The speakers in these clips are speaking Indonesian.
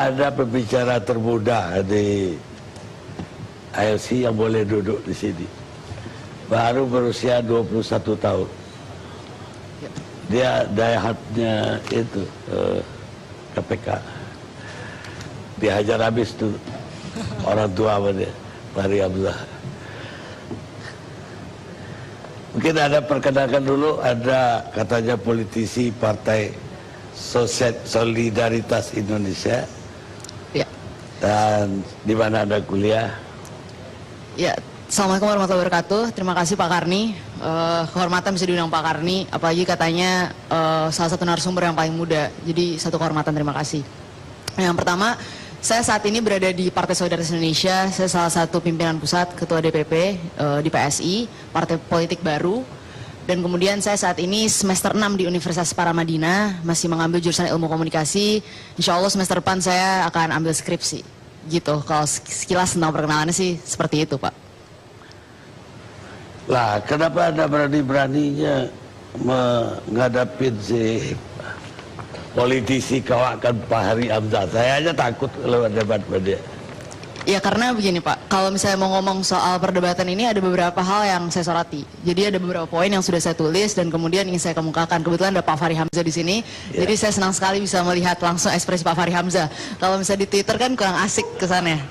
ada pembicara termuda di ILC yang boleh duduk di sini. Baru berusia 21 tahun. Dia dayhatnya itu KPK. Dihajar habis tuh orang tua apa dia, Fahri Hamzah. Mungkin ada perkenalkan dulu, ada katanya politisi Partai Solidaritas Indonesia. Ya. Dan di mana Anda kuliah? Ya, Assalamualaikum warahmatullahi wabarakatuh. Terima kasih Pak Karni. Kehormatan bisa diundang Pak Karni, apalagi katanya salah satu narasumber yang paling muda. Jadi satu kehormatan, terima kasih. Yang pertama, saya saat ini berada di Partai Solidaritas Indonesia. Saya salah satu pimpinan pusat, ketua DPP di PSI, partai politik baru. Dan kemudian saya saat ini semester 6 di Universitas Paramadina, masih mengambil jurusan ilmu komunikasi. Insya Allah semester depan saya akan ambil skripsi. Gitu, kalau sekilas tentang perkenalannya sih seperti itu, Pak. Lah, kenapa Anda berani-beraninya menghadapin si politisi kawakan Fahri Hamzah? Saya aja takut kalau debat sama dia. Ya karena begini Pak, kalau misalnya mau ngomong soal perdebatan ini ada beberapa hal yang saya soroti. Jadi ada beberapa poin yang sudah saya tulis dan kemudian ingin saya kemukakan. Kebetulan ada Pak Fahri Hamzah di sini, jadi saya senang sekali bisa melihat langsung ekspresi Pak Fahri Hamzah. Kalau misalnya di Twitter kan kurang asik kesannya.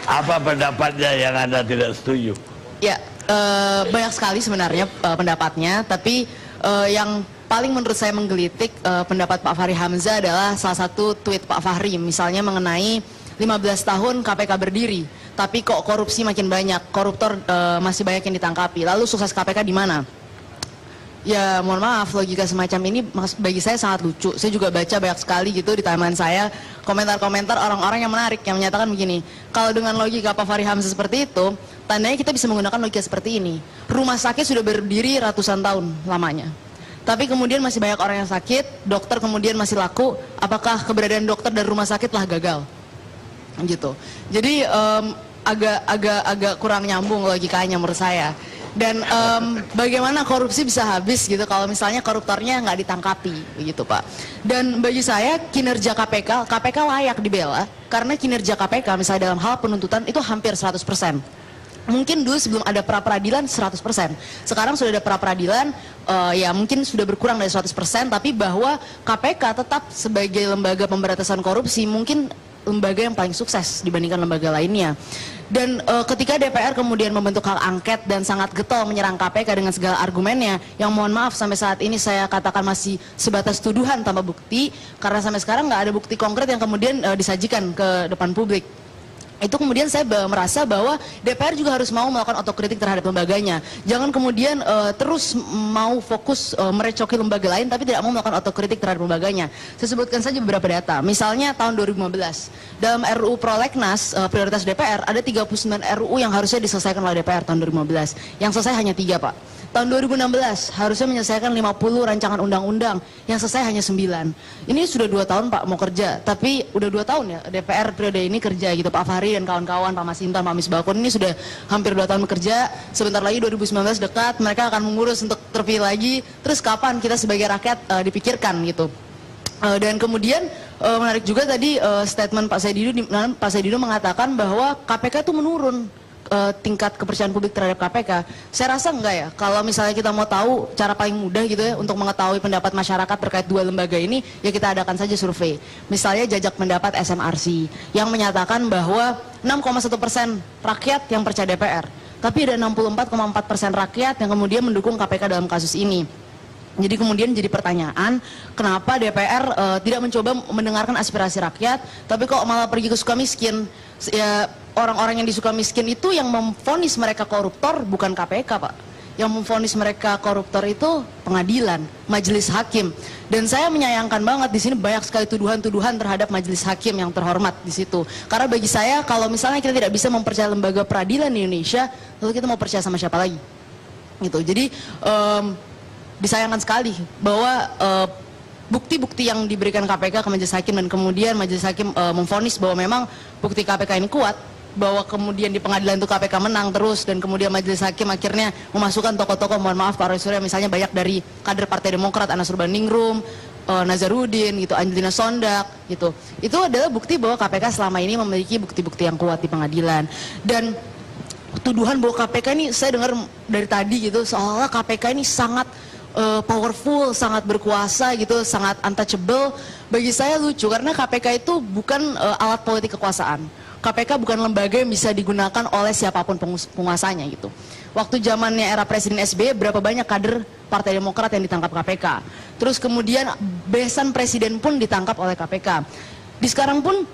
Apa pendapatnya yang Anda tidak setuju? Ya, banyak sekali sebenarnya pendapatnya, tapi yang paling menurut saya menggelitik pendapat Pak Fahri Hamzah adalah salah satu tweet Pak Fahri, misalnya mengenai 15 tahun KPK berdiri, tapi kok korupsi makin banyak, koruptor masih banyak yang ditangkapi, lalu sukses KPK di mana? Ya mohon maaf, logika semacam ini bagi saya sangat lucu. Saya juga baca banyak sekali gitu di timeline saya, komentar-komentar orang-orang yang menarik yang menyatakan begini, kalau dengan logika Pak Fahri Hamzah seperti itu, tandanya kita bisa menggunakan logika seperti ini. Rumah sakit sudah berdiri ratusan tahun lamanya, tapi kemudian masih banyak orang yang sakit, dokter kemudian masih laku, apakah keberadaan dokter dan rumah sakit telah gagal? Gitu. Jadi agak kurang nyambung logikanya menurut saya. Dan bagaimana korupsi bisa habis gitu kalau misalnya koruptornya nggak ditangkapi, begitu Pak. Dan bagi saya kinerja KPK layak dibela karena kinerja KPK misalnya dalam hal penuntutan itu hampir 100%. Mungkin dulu sebelum ada pra-peradilan 100%. Sekarang sudah ada pra-peradilan, ya mungkin sudah berkurang dari 100%, tapi bahwa KPK tetap sebagai lembaga pemberantasan korupsi mungkin lembaga yang paling sukses dibandingkan lembaga lainnya. Dan ketika DPR kemudian membentuk hak angket dan sangat getol menyerang KPK dengan segala argumennya, yang mohon maaf sampai saat ini saya katakan masih sebatas tuduhan tanpa bukti, karena sampai sekarang nggak ada bukti konkret yang kemudian disajikan ke depan publik. Itu kemudian saya merasa bahwa DPR juga harus mau melakukan otokritik terhadap lembaganya. Jangan kemudian terus mau fokus merecoki lembaga lain tapi tidak mau melakukan otokritik terhadap lembaganya. Saya sebutkan saja beberapa data. Misalnya tahun 2015, dalam RUU Prolegnas prioritas DPR ada 39 RUU yang harusnya diselesaikan oleh DPR tahun 2015. Yang selesai hanya 3 Pak. Tahun 2016 harusnya menyelesaikan 50 rancangan undang-undang, yang selesai hanya 9. Ini sudah 2 tahun Pak mau kerja, tapi udah 2 tahun ya DPR periode ini kerja gitu. Pak Fahri dan kawan-kawan, Pak Masinton, Pak Misbakun ini sudah hampir 2 tahun bekerja. Sebentar lagi 2019 dekat, mereka akan mengurus untuk terpilih lagi. Terus kapan kita sebagai rakyat dipikirkan gitu. Dan kemudian menarik juga tadi statement Pak Saidido mengatakan bahwa KPK itu menurun tingkat kepercayaan publik terhadap KPK. Saya rasa enggak ya. Kalau misalnya kita mau tahu cara paling mudah gitu ya untuk mengetahui pendapat masyarakat terkait dua lembaga ini, ya kita adakan saja survei. Misalnya jajak pendapat SMRC yang menyatakan bahwa 6,1% rakyat yang percaya DPR, tapi ada 64,4% rakyat yang kemudian mendukung KPK dalam kasus ini. Jadi kemudian jadi pertanyaan, kenapa DPR tidak mencoba mendengarkan aspirasi rakyat, tapi kok malah pergi ke Sukamiskin? Ya, orang-orang yang di Sukamiskin itu yang memvonis mereka koruptor, bukan KPK Pak. Yang memvonis mereka koruptor itu pengadilan, majelis hakim. Dan saya menyayangkan banget di sini banyak sekali tuduhan-tuduhan terhadap majelis hakim yang terhormat di situ. Karena bagi saya kalau misalnya kita tidak bisa mempercayai lembaga peradilan di Indonesia, lalu kita mau percaya sama siapa lagi? Gitu. Jadi disayangkan sekali bahwa bukti-bukti yang diberikan KPK ke majelis hakim dan kemudian majelis hakim memvonis bahwa memang bukti KPK ini kuat, bahwa kemudian di pengadilan itu KPK menang terus dan kemudian majelis hakim akhirnya memasukkan tokoh-tokoh, mohon maaf Pak Roy Surya misalnya banyak dari kader Partai Demokrat, Anas Urbaningrum, Nazarudin gitu, Angelina Sondak gitu. Itu adalah bukti bahwa KPK selama ini memiliki bukti-bukti yang kuat di pengadilan. Dan tuduhan bahwa KPK ini saya dengar dari tadi gitu, seolah KPK ini sangat powerful, sangat berkuasa gitu, sangat untouchable. Bagi saya lucu karena KPK itu bukan alat politik kekuasaan. KPK bukan lembaga yang bisa digunakan oleh siapapun penguasanya gitu. Waktu zamannya era Presiden SBY, berapa banyak kader Partai Demokrat yang ditangkap KPK. Terus kemudian besan presiden pun ditangkap oleh KPK. Di sekarang pun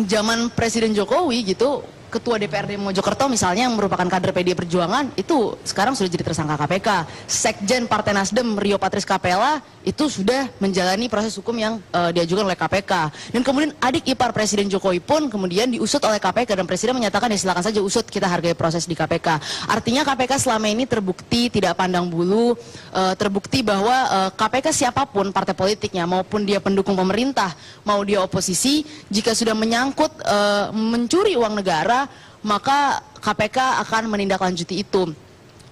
zaman Presiden Jokowi gitu, Ketua DPRD Mojokerto misalnya yang merupakan kader PD Perjuangan itu sekarang sudah jadi tersangka KPK. Sekjen Partai Nasdem Rio Patris Kapela itu sudah menjalani proses hukum yang diajukan oleh KPK. Dan kemudian adik ipar Presiden Jokowi pun kemudian diusut oleh KPK dan Presiden menyatakan ya silakan saja usut, kita hargai proses di KPK. Artinya KPK selama ini terbukti tidak pandang bulu, terbukti bahwa KPK siapapun partai politiknya maupun dia pendukung pemerintah, mau dia oposisi, jika sudah menyangkut mencuri uang negara, maka KPK akan menindaklanjuti itu.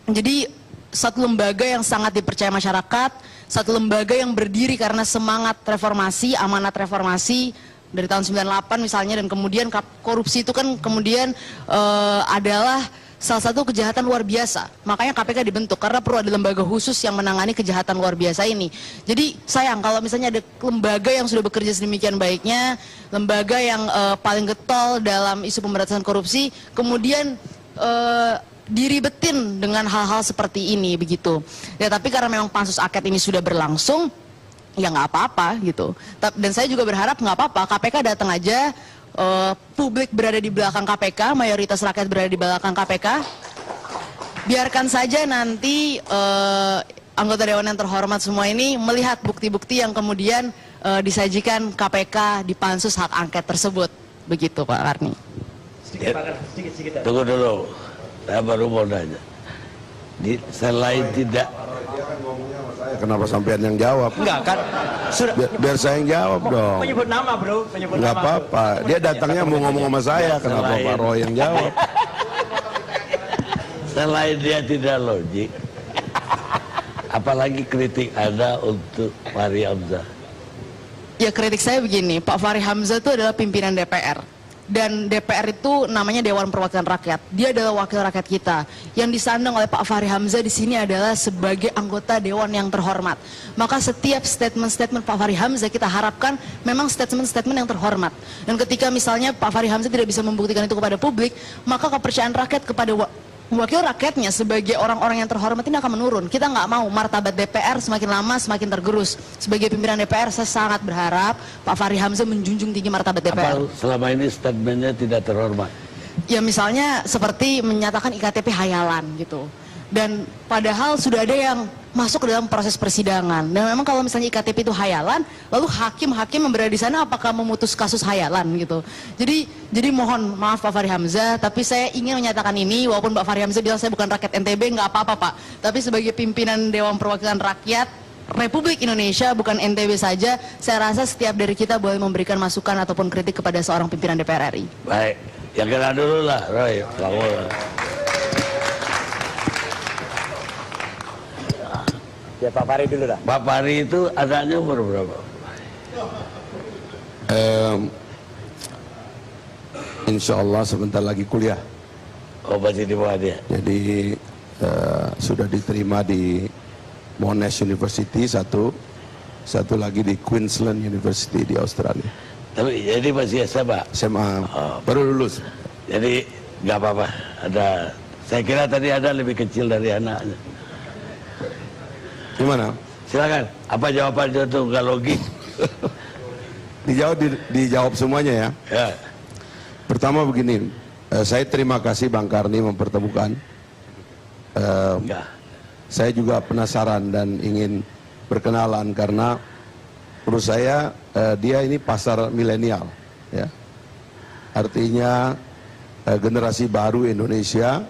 Jadi satu lembaga yang sangat dipercaya masyarakat, satu lembaga yang berdiri karena semangat reformasi, amanat reformasi dari tahun 98 misalnya, dan kemudian korupsi itu kan kemudian adalah salah satu kejahatan luar biasa. Makanya KPK dibentuk karena perlu ada lembaga khusus yang menangani kejahatan luar biasa ini. Jadi sayang kalau misalnya ada lembaga yang sudah bekerja sedemikian baiknya, lembaga yang paling getol dalam isu pemberantasan korupsi, kemudian diribetin dengan hal-hal seperti ini begitu. Ya tapi karena memang pansus angket ini sudah berlangsung, ya nggak apa-apa gitu. Dan saya juga berharap nggak apa-apa, KPK datang aja. Publik berada di belakang KPK, mayoritas rakyat berada di belakang KPK. Biarkan saja nanti anggota Dewan yang terhormat semua ini melihat bukti-bukti yang kemudian disajikan KPK di pansus hak angket tersebut. Begitu Pak Karni. Sedikit. Tunggu dulu, saya baru mau nanya. Selain tidak, kenapa sampean yang jawab? Enggak kan? Sudah. Biar saya yang jawab dong. Menyebut nama bro, menyebut Nggak nama. apa-apa. Dia datangnya mau ngomong sama saya. Kenapa Pak Roy yang jawab? selain dia tidak logik, apalagi kritik Anda untuk Fahri Hamzah? Ya kritik saya begini, Pak Fahri Hamzah itu adalah pimpinan DPR. Dan DPR itu namanya Dewan Perwakilan Rakyat. Dia adalah wakil rakyat kita. Yang disandang oleh Pak Fahri Hamzah di sini adalah sebagai anggota Dewan yang terhormat. Maka setiap statement-statement Pak Fahri Hamzah kita harapkan memang statement-statement yang terhormat. Dan ketika misalnya Pak Fahri Hamzah tidak bisa membuktikan itu kepada publik, maka kepercayaan rakyat kepada wakil rakyatnya sebagai orang-orang yang terhormat ini akan menurun. Kita nggak mau martabat DPR semakin lama semakin tergerus. Sebagai pimpinan DPR saya sangat berharap Pak Fahri Hamzah menjunjung tinggi martabat DPR. Apa selama ini statementnya tidak terhormat? Ya misalnya seperti menyatakan IKTP hayalan gitu. Dan padahal sudah ada yang masuk ke dalam proses persidangan. Dan memang kalau misalnya IKTP itu hayalan, lalu hakim-hakim yang berada di sana apakah memutus kasus hayalan gitu. Jadi mohon maaf Pak Fahri Hamzah, tapi saya ingin menyatakan ini, walaupun Pak Fahri Hamzah bilang saya bukan rakyat NTB, nggak apa-apa Pak. Tapi sebagai pimpinan Dewan Perwakilan Rakyat Republik Indonesia, bukan NTB saja, saya rasa setiap dari kita boleh memberikan masukan ataupun kritik kepada seorang pimpinan DPR RI. Baik, yang kena dulu lah, Roy. Kamu lah. Ya Pak Fahri dulu dah. Pak Fahri itu anaknya umur berapa? Insya Allah sebentar lagi kuliah. Oh masih di bawah dia. Jadi sudah diterima di Monash University satu lagi di Queensland University di Australia. Tapi jadi masih SMA. SMA Oh. baru lulus. Jadi nggak apa-apa. Saya kira tadi ada lebih kecil dari anaknya. Gimana? Silakan. Apa jawabannya itu nggak logis? Dijawab semuanya ya. Ya. Pertama begini, saya terima kasih Bang Karni mempertemukan. Enggak. Saya juga penasaran dan ingin berkenalan karena menurut saya dia ini pasar milenial, ya. Artinya generasi baru Indonesia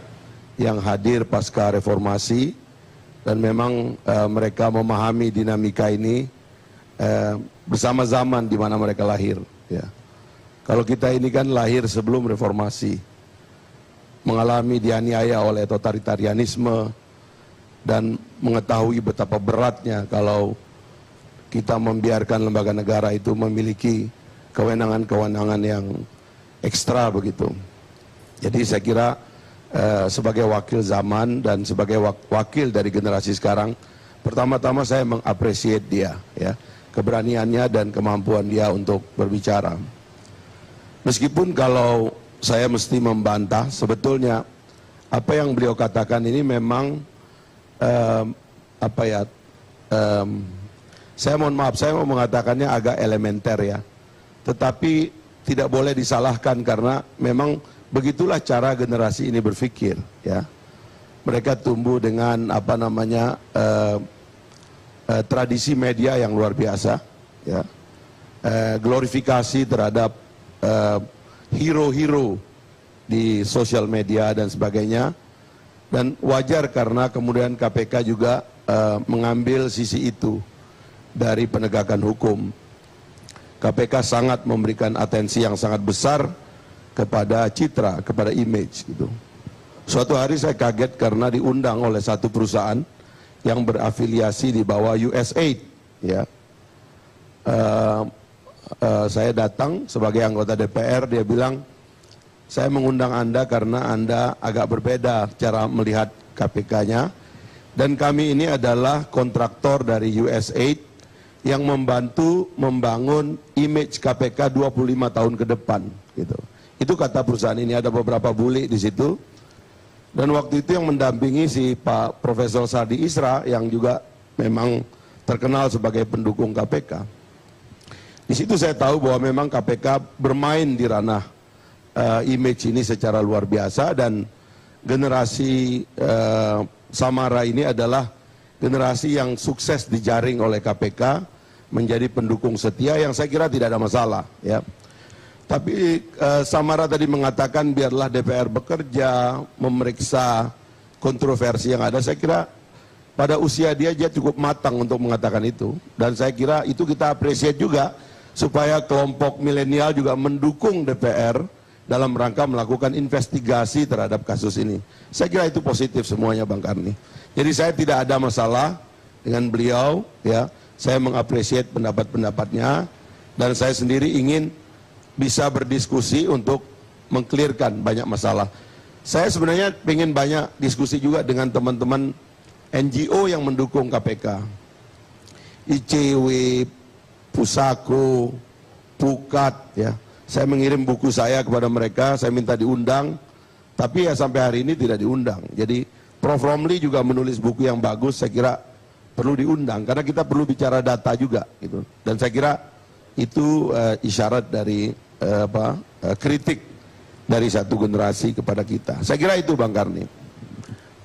yang hadir pasca reformasi dan memang mereka memahami dinamika ini bersama zaman di mana mereka lahir, ya. Kalau kita ini kan lahir sebelum reformasi, mengalami dianiaya oleh totalitarianisme dan mengetahui betapa beratnya kalau kita membiarkan lembaga negara itu memiliki kewenangan-kewenangan yang ekstra begitu. Jadi saya kira sebagai wakil zaman dan sebagai wakil dari generasi sekarang, pertama-tama saya mengapresiasi dia, ya, keberaniannya dan kemampuan dia untuk berbicara. Meskipun kalau saya mesti membantah, sebetulnya apa yang beliau katakan ini memang saya mohon maaf, saya mau mengatakannya agak elementer ya, tetapi tidak boleh disalahkan karena memang begitulah cara generasi ini berpikir, ya. Mereka tumbuh dengan tradisi media yang luar biasa, ya. Glorifikasi terhadap hero-hero di sosial media dan sebagainya, dan wajar karena kemudian KPK juga mengambil sisi itu dari penegakan hukum. KPK sangat memberikan atensi yang sangat besar kepada citra, kepada image gitu. Suatu hari saya kaget karena diundang oleh satu perusahaan yang berafiliasi di bawah USAID, ya. Saya datang sebagai anggota DPR, dia bilang, saya mengundang Anda karena Anda agak berbeda cara melihat KPK-nya, dan kami ini adalah kontraktor dari USAID yang membantu membangun image KPK 25 tahun ke depan gitu. Itu kata perusahaan ini, ada beberapa bule di situ. Dan waktu itu yang mendampingi si Pak Profesor Sardi Isra yang juga memang terkenal sebagai pendukung KPK. Di situ saya tahu bahwa memang KPK bermain di ranah image ini secara luar biasa, dan generasi Samara ini adalah generasi yang sukses dijaring oleh KPK menjadi pendukung setia yang saya kira tidak ada masalah, ya. Tapi Samara tadi mengatakan biarlah DPR bekerja, memeriksa kontroversi yang ada. Saya kira pada usia dia cukup matang untuk mengatakan itu. Dan saya kira itu kita apresiasi juga, supaya kelompok milenial juga mendukung DPR dalam rangka melakukan investigasi terhadap kasus ini. Saya kira itu positif semuanya, Bang Karni. Jadi saya tidak ada masalah dengan beliau, ya. Saya mengapresiasi pendapat-pendapatnya, dan saya sendiri ingin bisa berdiskusi untuk mengklirkan banyak masalah. Saya sebenarnya ingin banyak diskusi juga dengan teman-teman NGO yang mendukung KPK. ICW, Pusako, Pukat, ya. Saya mengirim buku saya kepada mereka, saya minta diundang, tapi ya sampai hari ini tidak diundang. Jadi Prof. Romli juga menulis buku yang bagus, saya kira perlu diundang, karena kita perlu bicara data juga gitu. Dan saya kira itu isyarat dari kritik dari satu generasi kepada kita. Saya kira itu, Bang Karni.